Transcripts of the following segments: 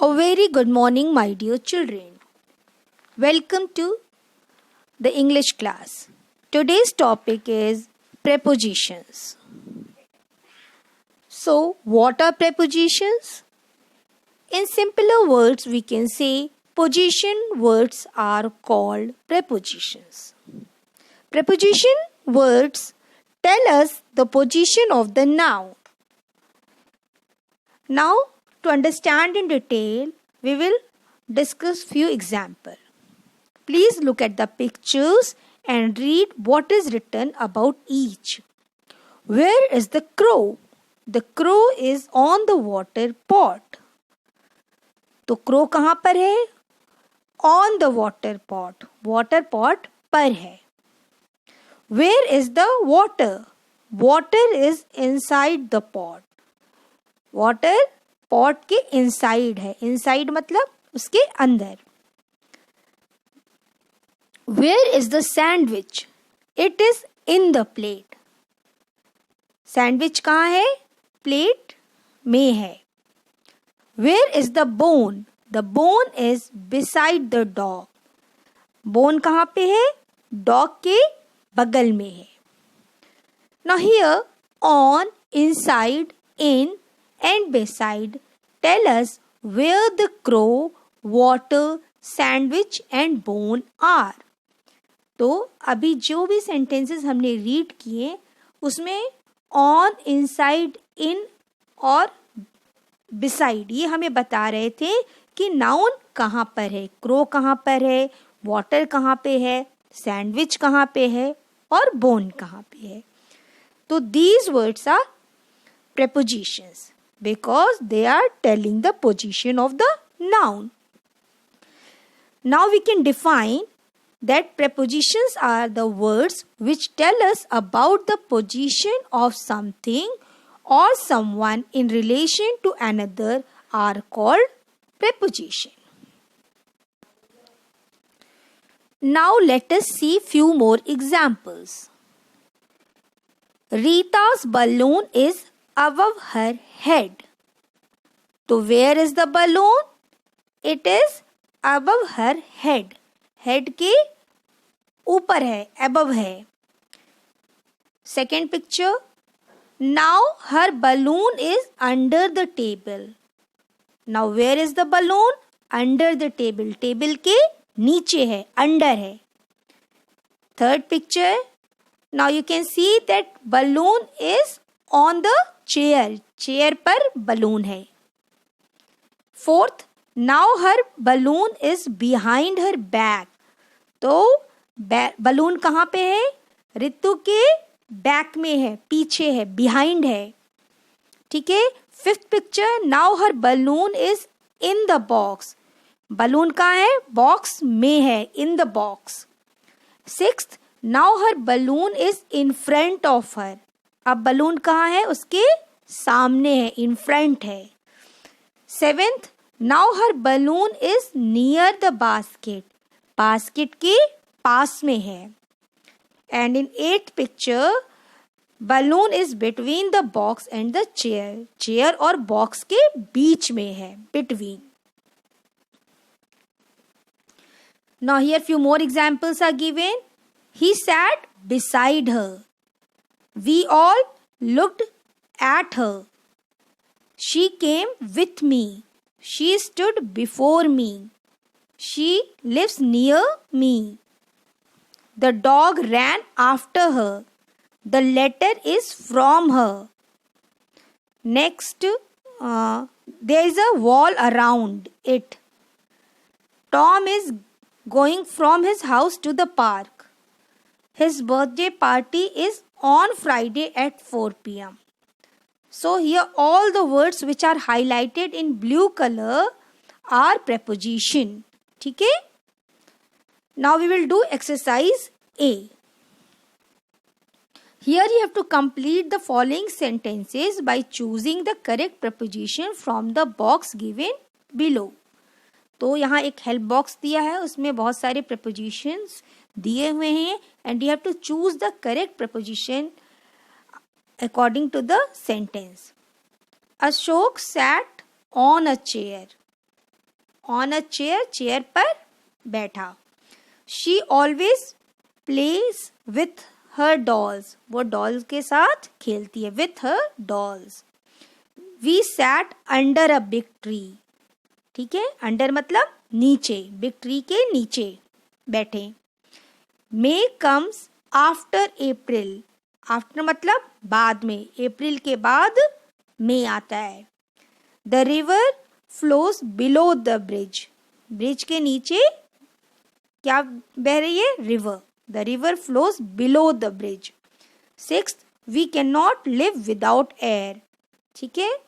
A very good morning, my dear children. Welcome to the English class. Today's topic is prepositions. So, what are prepositions? In simpler words, we can say position words are called prepositions. Preposition words tell us the position of the noun. Now, to understand in detail, we will discuss few examples. Please look at the pictures and read what is written about each. Where is the crow? The crow is on the water pot. तो crow कहाँ पर है? On the water pot. Water pot पर है. Where is the water? Water is inside the pot. Water pot के inside है. Inside मतलब उसके अंदर. Where is the sandwich? It is in the plate. Sandwich कहाँ है? Plate में है. Where is the bone? The bone is beside the dog. Bone कहाँ पे है? Dog के बगल में है. Now here, on, inside, in and beside tell us where the crow, water, sandwich and bone are. तो अभी जो भी सेंटेंसेस हमने रीड किए उसमें ऑन, इनसाइड, इन और बिसाइड ये हमें बता रहे थे कि नाउन कहाँ पर है, क्रो कहाँ पर है, वाटर कहाँ पे है, सैंडविच कहाँ पे है और बोन कहाँ पे है. तो these words are prepositions because they are telling the position of the noun. Now we can define that prepositions are the words which tell us about the position of something or someone in relation to another are called preposition. Now let us see few more examples. Rita's balloon is above her head. So where is the balloon? It is above her head. Head के ऊपर है, above है. Second picture. Now her balloon is under the table. Now where is the balloon? Under the table. Table के नीचे है, under है. Third picture. Now you can see that balloon is on the chair. Chair पर balloon है. Fourth. Now her balloon is behind her back. तो balloon कहाँ पे है? ऋतु के बैक में है, पीछे है, बिहाइंड है. ठीक है. Fifth picture. Now her balloon is in the box. Balloon कहाँ है? बॉक्स में है, in the box. Sixth. Now her balloon is in front of her. अब बलून कहाँ है? उसके सामने है, इन फ्रंट है. Seventh. Now her balloon is near the basket. Basket के पास में है. And in eight picture balloon is between the box and the chair. Chair और बॉक्स के बीच में है, between. Now here few more examples are given. He sat beside her. We all looked at her. She came with me. She stood before me. She lives near me. The dog ran after her. The letter is from her. Next, there is a wall around it. Tom is going from his house to the park. His birthday party is on Friday at 4 p.m. So here all the words which are highlighted in blue color are preposition. ठीक है? Now we will do exercise A. Here you have to complete the following sentences by choosing the correct preposition from the box given below. तो यहाँ एक help box दिया है, उसमें बहुत सारे prepositions दिए हुए हैं and you have to choose the correct preposition according to the sentence. Ashok sat on a chair. On a chair, chair पर बैठा. She always plays with her dolls, वो डॉल्स के साथ खेलती है. With her dolls. We sat under a big tree. ठीक है, under मतलब नीचे, बिग ट्री के नीचे बैठे. May comes after April. After मतलब बाद में, अप्रैल के बाद मई आता है. The river flows below the bridge. Bridge के नीचे क्या बह रही है? River. The river flows below the bridge. 6th, we can not live without air. ठीक है,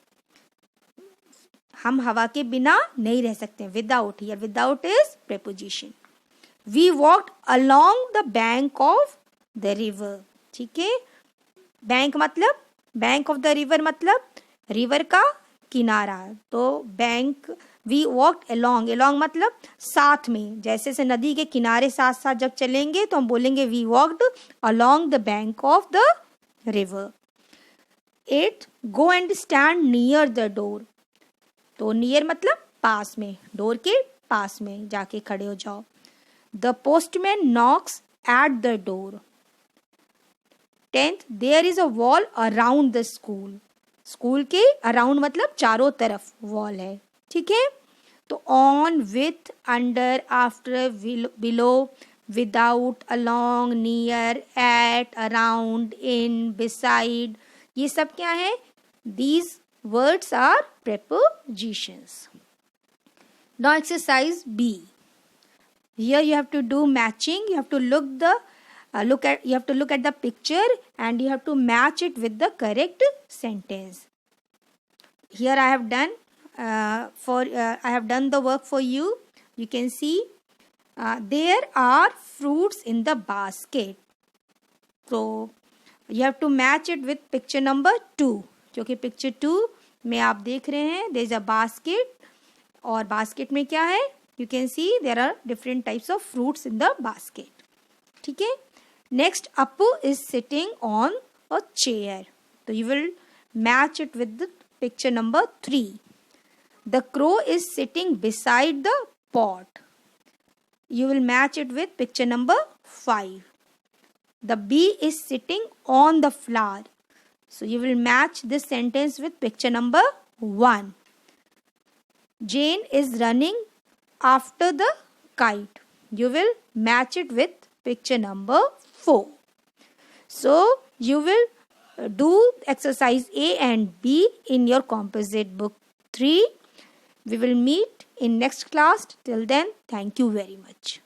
हम हवा के बिना नहीं रह सकते. Without, here without is preposition. We walked along the bank of the river. ठीक है, बैंक मतलब, बैंक ऑफ द रिवर मतलब रिवर का किनारा. तो bank, we walked along, along मतलब साथ में, जैसे से नदी के किनारे साथ साथ जब चलेंगे तो हम बोलेंगे we walked along the bank of the river. 8th, go and stand near the door. तो नियर मतलब पास में, डोर के पास में जाके खड़े हो जाओ. The postman knocks at the door. 10th, there is a wall around the school. School के अराउंड मतलब चारों तरफ वॉल है. ठीक है, तो on, with, under, after, below, without, along, near, at, around, in, beside, ये सब क्या है? These words are prepositions. Now exercise B. Here you have to do matching. You have to look at the picture and you have to match it with the correct sentence. Here I have done I have done the work for you. You can see there are fruits in the basket. So you have to match it with picture number 2. क्योंकि picture 2 में आप देख रहे हैं there is a basket, और basket में क्या है? You can see there are different types of fruits in the basket. ठीक है, next, Appu is sitting on a chair. तो you will match it with picture number 3. The crow is sitting beside the pot. You will match it with picture number 5. The bee is sitting on the flower. So you will match this sentence with picture number 1. Jane is running after the kite. You will match it with picture number 4. So you will do exercise A and B in your composite book 3. We will meet in next class. Till then, thank you very much.